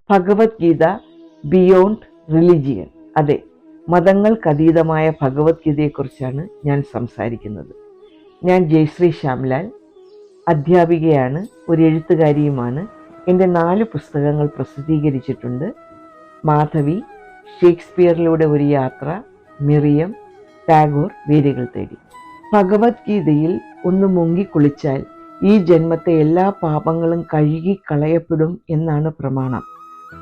Bhagavad Gita beyond religion. അതെ, മതങ്ങൾക്കതീതമായ ഭഗവത്ഗീതയെക്കുറിച്ചാണ് ഞാൻ സംസാരിക്കുന്നത്. ഞാൻ ജയശ്രീ ശ്യാംലാൽ, അധ്യാപികയാണ്, ഒരു എഴുത്തുകാരിയുമാണ്. എൻ്റെ 4 പുസ്തകങ്ങൾ പ്രസിദ്ധീകരിച്ചിട്ടുണ്ട്. മാധവി, ഷേക്സ്പിയറിലൂടെ ഒരു യാത്ര, മിറിയം, ടാഗോർ, വേരുകൾ തേടി. ഭഗവത്ഗീതയിൽ ഒന്ന് മുങ്ങിക്കുളിച്ചാൽ ഈ ജന്മത്തെ എല്ലാ പാപങ്ങളും കഴുകിക്കളയപ്പെടും എന്നാണ് പ്രമാണം.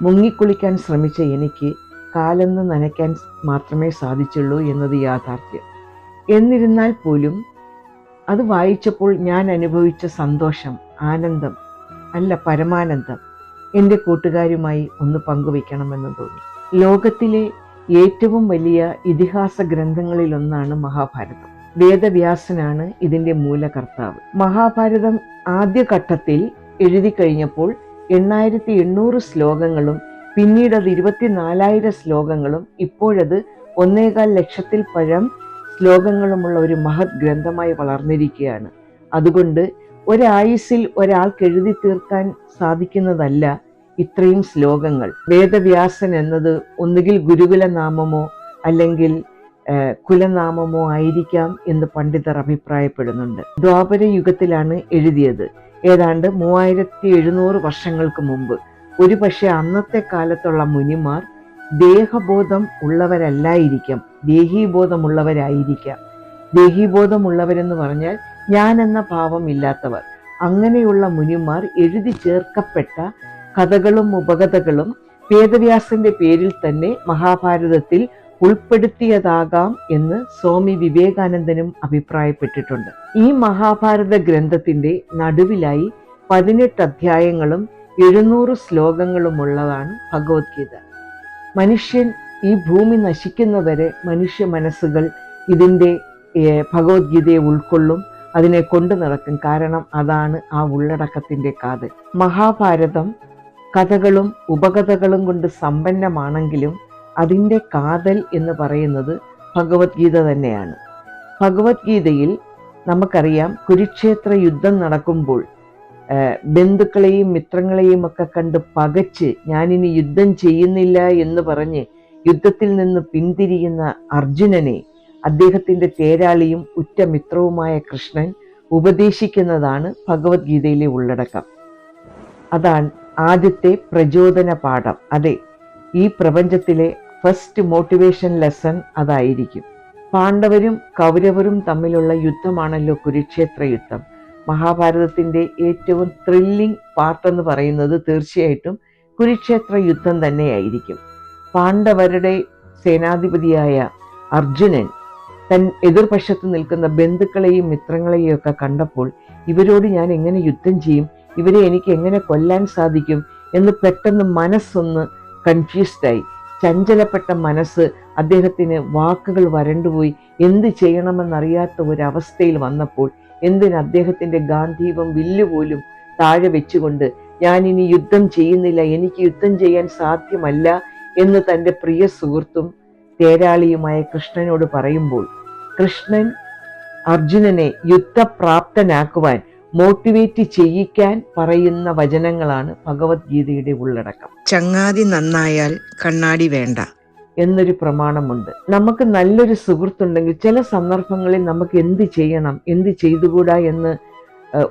മുങ്ങിക്കുളിക്കാൻ ശ്രമിച്ച എനിക്ക് കാലൊന്ന് നനയ്ക്കാൻ മാത്രമേ സാധിച്ചുള്ളൂ എന്നത് യാഥാർത്ഥ്യം. എന്നിരുന്നാൽ പോലും അത് വായിച്ചപ്പോൾ ഞാൻ അനുഭവിച്ച സന്തോഷം, ആനന്ദം, അല്ല പരമാനന്ദം എൻ്റെ കൂട്ടുകാരുമായി ഒന്ന് പങ്കുവയ്ക്കണമെന്ന് തോന്നി. ലോകത്തിലെ ഏറ്റവും വലിയ ഇതിഹാസ ഗ്രന്ഥങ്ങളിലൊന്നാണ് മഹാഭാരതം. വേദവ്യാസനാണ് ഇതിൻ്റെ മൂലകർത്താവ്. മഹാഭാരതം ആദ്യഘട്ടത്തിൽ എഴുതി കഴിഞ്ഞപ്പോൾ 8800 ശ്ലോകങ്ങളും പിന്നീട് അത് 24,000 ശ്ലോകങ്ങളും ഇപ്പോഴത് 1.25 ലക്ഷത്തിൽ പരം ശ്ലോകങ്ങളുമുള്ള ഒരു മഹത് ഗ്രന്ഥമായി വളർന്നിരിക്കുകയാണ്. അതുകൊണ്ട് ഒരായുസ്സിൽ ഒരാൾക്ക് എഴുതി തീർക്കാൻ സാധിക്കുന്നതല്ല ഇത്രയും ശ്ലോകങ്ങൾ. വേദവ്യാസൻ എന്നത് ഒന്നുകിൽ ഗുരുകുല നാമമോ അല്ലെങ്കിൽ കുലനാമമോ ആയിരിക്കാം എന്ന് പണ്ഡിതർ അഭിപ്രായപ്പെടുന്നുണ്ട്. ദ്വാപര യുഗത്തിലാണ് എഴുതിയത്, ഏതാണ്ട് 3700 വർഷങ്ങൾക്ക് മുമ്പ്. ഒരുപക്ഷെ അന്നത്തെ കാലത്തുള്ള മുനിമാർ ദേഹബോധം ഉള്ളവരല്ലായിരിക്കാം, ദേഹീബോധമുള്ളവരായിരിക്കാം. ദേഹീബോധമുള്ളവരെന്ന് പറഞ്ഞാൽ ഞാൻ എന്ന ഭാവമില്ലാത്തവർ. അങ്ങനെയുള്ള മുനിമാർ എഴുതി ചേർക്കപ്പെട്ട കഥകളും ഉപകഥകളും വേദവ്യാസന്റെ പേരിൽ തന്നെ മഹാഭാരതത്തിൽ ഉൾപ്പെടുത്തിയതാകാം എന്ന് സ്വാമി വിവേകാനന്ദനും അഭിപ്രായപ്പെട്ടിട്ടുണ്ട്. ഈ മഹാഭാരത ഗ്രന്ഥത്തിന്റെ നടുവിലായി 18 അധ്യായങ്ങളും 700 ശ്ലോകങ്ങളുമുള്ളതാണ് ഭഗവത്ഗീത. മനുഷ്യൻ ഈ ഭൂമി നശിക്കുന്നവരെ മനുഷ്യ മനസ്സുകൾ ഇതിൻ്റെ ഭഗവത്ഗീതയെ ഉൾക്കൊള്ളും, അതിനെ കൊണ്ടു നടക്കും. കാരണം അതാണ് ആ ഉള്ളടക്കത്തിൻ്റെ കാതൽ. മഹാഭാരതം കഥകളും ഉപകഥകളും കൊണ്ട് സമ്പന്നമാണെങ്കിലും അതിൻ്റെ കാതൽ എന്ന് പറയുന്നത് ഭഗവത്ഗീത തന്നെയാണ്. ഭഗവത്ഗീതയിൽ നമുക്കറിയാം, കുരുക്ഷേത്ര യുദ്ധം നടക്കുമ്പോൾ ബന്ധുക്കളെയും മിത്രങ്ങളെയും ഒക്കെ കണ്ട് പകച്ച് ഞാനിനി യുദ്ധം ചെയ്യുന്നില്ല എന്ന് പറഞ്ഞ് യുദ്ധത്തിൽ നിന്ന് പിന്തിരിയുന്ന അർജുനനെ അദ്ദേഹത്തിൻ്റെ തേരാളിയും ഉറ്റ മിത്രവുമായ കൃഷ്ണൻ ഉപദേശിക്കുന്നതാണ് ഭഗവത്ഗീതയിലെ ഉള്ളടക്കം. അതാണ് ആദ്യത്തെ പ്രചോദന പാഠം. അതെ, ഈ പ്രപഞ്ചത്തിലെ ഫസ്റ്റ് മോട്ടിവേഷൻ ലെസൺ അതായിരിക്കും. പാണ്ഡവരും കൗരവരും തമ്മിലുള്ള യുദ്ധമാണല്ലോ കുരുക്ഷേത്ര യുദ്ധം. മഹാഭാരതത്തിൻ്റെ ഏറ്റവും ത്രില്ലിംഗ് പാർട്ടെന്ന് പറയുന്നത് തീർച്ചയായിട്ടും കുരുക്ഷേത്ര യുദ്ധം തന്നെയായിരിക്കും. പാണ്ഡവരുടെ സേനാധിപതിയായ അർജുനൻ തൻ എതിർപക്ഷത്ത് നിൽക്കുന്ന ബന്ധുക്കളെയും മിത്രങ്ങളെയും ഒക്കെ കണ്ടപ്പോൾ ഇവരോട് ഞാൻ എങ്ങനെ യുദ്ധം ചെയ്യും, ഇവരെ എനിക്ക് എങ്ങനെ കൊല്ലാൻ സാധിക്കും എന്ന് പെട്ടെന്ന് മനസ്സൊന്ന് കൺഫ്യൂസ്ഡായി. ചഞ്ചലപ്പെട്ട മനസ്സ് അദ്ദേഹത്തിന് വാക്കുകൾ വരണ്ടുപോയി. എന്ത് ചെയ്യണമെന്നറിയാത്ത ഒരവസ്ഥയിൽ വന്നപ്പോൾ അദ്ദേഹത്തിൻ്റെ ഗാന്ധീവം വില്ലുപോലും താഴെ വെച്ചുകൊണ്ട് ഞാനിനി യുദ്ധം ചെയ്യുന്നില്ല, എനിക്ക് യുദ്ധം ചെയ്യാൻ സാധ്യമല്ല എന്ന് തൻ്റെ പ്രിയ സുഹൃത്തും തേരാളിയുമായ കൃഷ്ണനോട് പറയുമ്പോൾ കൃഷ്ണൻ അർജുനനെ യുദ്ധപ്രാപ്തനാക്കുവാൻ മോട്ടിവേറ്റ് ചെയ്യിക്കാൻ പറയുന്ന വചനങ്ങളാണ് ഭഗവത്ഗീതയുടെ ഉള്ളടക്കം. ചങ്ങാതി നന്നായാൽ കണ്ണാടി വേണ്ട എന്നൊരു പ്രമാണമുണ്ട്. നമുക്ക് നല്ലൊരു സുഹൃത്തുണ്ടെങ്കിൽ ചില സന്ദർഭങ്ങളിൽ നമുക്ക് എന്ത് ചെയ്യണം, എന്ത് ചെയ്തുകൂടാ എന്ന്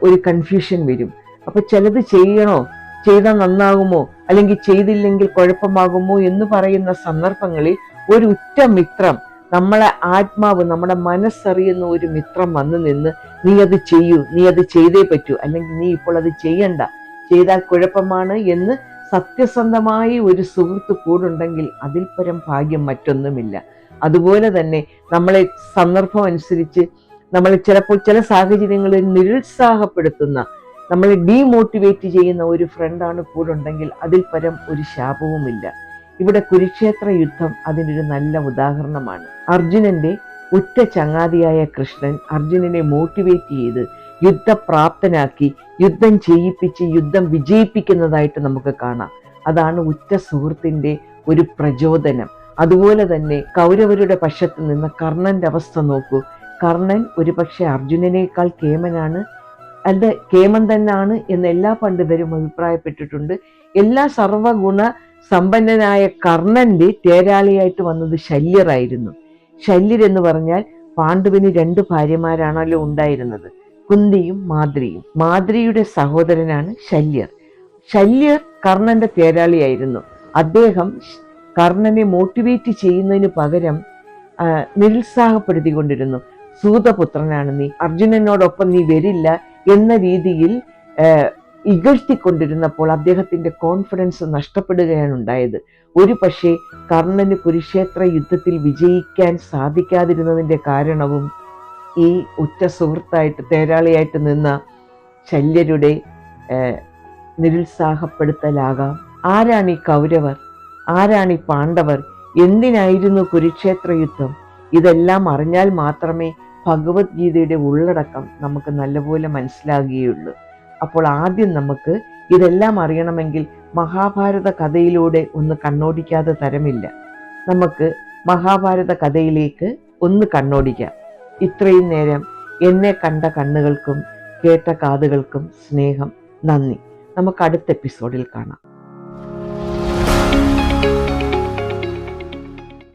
ഒരു കൺഫ്യൂഷൻ വരും. അപ്പൊ ചിലത് ചെയ്യണോ, ചെയ്താൽ നന്നാകുമോ, അല്ലെങ്കിൽ ചെയ്തില്ലെങ്കിൽ കുഴപ്പമാകുമോ എന്ന് പറയുന്ന സന്ദർഭങ്ങളിൽ ഒരു ഉറ്റ മിത്രം, നമ്മളെ ആത്മാവ്, നമ്മുടെ മനസ്സറിയുന്ന ഒരു മിത്രം വന്നു നിന്ന് നീ അത് ചെയ്യൂ, നീ അത് ചെയ്തേ പറ്റൂ, അല്ലെങ്കിൽ നീ ഇപ്പോൾ അത് ചെയ്യണ്ട, ചെയ്താൽ കുഴപ്പമാണ് എന്ന് സത്യസന്ധമായി ഒരു സുഹൃത്ത് കൂടുണ്ടെങ്കിൽ അതിൽ പരം ഭാഗ്യം മറ്റൊന്നുമില്ല. അതുപോലെ തന്നെ നമ്മളെ സന്ദർഭം അനുസരിച്ച് നമ്മളെ ചിലപ്പോൾ ചില സാഹചര്യങ്ങളിൽ നിരുത്സാഹപ്പെടുത്തുന്ന, നമ്മളെ ഡീമോട്ടിവേറ്റ് ചെയ്യുന്ന ഒരു ഫ്രണ്ടാണ് കൂടുണ്ടെങ്കിൽ അതിൽ പരം ഒരു ശാപവുമില്ല. ഇവിടെ കുരുക്ഷേത്ര യുദ്ധം അതിനൊരു നല്ല ഉദാഹരണമാണ്. അർജുനന്റെ ഉറ്റ ചങ്ങാതിയായ കൃഷ്ണൻ അർജുനനെ മോട്ടിവേറ്റ് ചെയ്ത് യുദ്ധപ്രാപ്തനാക്കി യുദ്ധം ചെയ്യിപ്പിച്ച് യുദ്ധം വിജയിപ്പിക്കുന്നതായിട്ട് നമുക്ക് കാണാം. അതാണ് ഉറ്റ സുഹൃത്തിന്റെ ഒരു പ്രചോദനം. അതുപോലെ തന്നെ കൗരവരുടെ പക്ഷത്ത് നിന്ന് കർണന്റെ അവസ്ഥ നോക്കൂ. കർണൻ ഒരുപക്ഷെ അർജുനനേക്കാൾ കേമനാണ്, അത് കേമൻ തന്നെയാണ് എന്ന് എല്ലാ പണ്ഡിതരും അഭിപ്രായപ്പെട്ടിട്ടുണ്ട്. എല്ലാ സർവഗുണ സമ്പന്നനായ കർണന്റെ തേരാളിയായിട്ട് വന്നത് ശല്യറായിരുന്നു. ശല്യർ എന്ന് പറഞ്ഞാൽ പാണ്ഡുവിന് 2 ഭാര്യമാരാണല്ലോ ഉണ്ടായിരുന്നത്, കുന്തിയും മാദ്രിയും. മാദ്രിയുടെ സഹോദരനാണ് ശല്യർ. ശല്യർ കർണന്റെ തേരാളിയായിരുന്നു. അദ്ദേഹം കർണനെ മോട്ടിവേറ്റ് ചെയ്യുന്നതിന് പകരം നിരുത്സാഹപ്പെടുത്തിക്കൊണ്ടിരുന്നു. സൂതപുത്രനാണ് നീ, അർജുനനോടൊപ്പം നീ വരില്ല എന്ന രീതിയിൽ ഇകഴ്ത്തിക്കൊണ്ടിരുന്നപ്പോൾ അദ്ദേഹത്തിന്റെ കോൺഫിഡൻസ് നഷ്ടപ്പെടുകയാണ് ഉണ്ടായത്. ഒരു പക്ഷേ കർണന് കുരുക്ഷേത്ര യുദ്ധത്തിൽ വിജയിക്കാൻ സാധിക്കാതിരുന്നതിന്റെ കാരണവും ഈ ഉറ്റ സുഹൃത്തായിട്ട് തേരാളിയായിട്ട് നിന്ന ശല്യരുടെ നിരുത്സാഹപ്പെടുത്തലാകാം. ആരാണ് ഈ കൗരവർ, ആരാണ് ഈ പാണ്ഡവർ, എന്തിനായിരുന്നു കുരുക്ഷേത്ര യുദ്ധം? ഇതെല്ലാം അറിഞ്ഞാൽ മാത്രമേ ഭഗവത്ഗീതയുടെ ഉള്ളടക്കം നമുക്ക് നല്ലപോലെ മനസ്സിലാകുകയുള്ളൂ. അപ്പോൾ ആദ്യം നമുക്ക് ഇതെല്ലാം അറിയണമെങ്കിൽ മഹാഭാരത കഥയിലൂടെ ഒന്ന് കണ്ണോടിക്കാതെ തരമില്ല. നമുക്ക് മഹാഭാരത കഥയിലേക്ക് ഒന്ന് കണ്ണോടിക്കാം. ഇത്രയും നേരം എന്നെ കണ്ട കണ്ണുകൾക്കും കേട്ട കാതുകൾക്കും സ്നേഹം, നന്ദി. നമുക്ക് അടുത്ത എപ്പിസോഡിൽ കാണാം.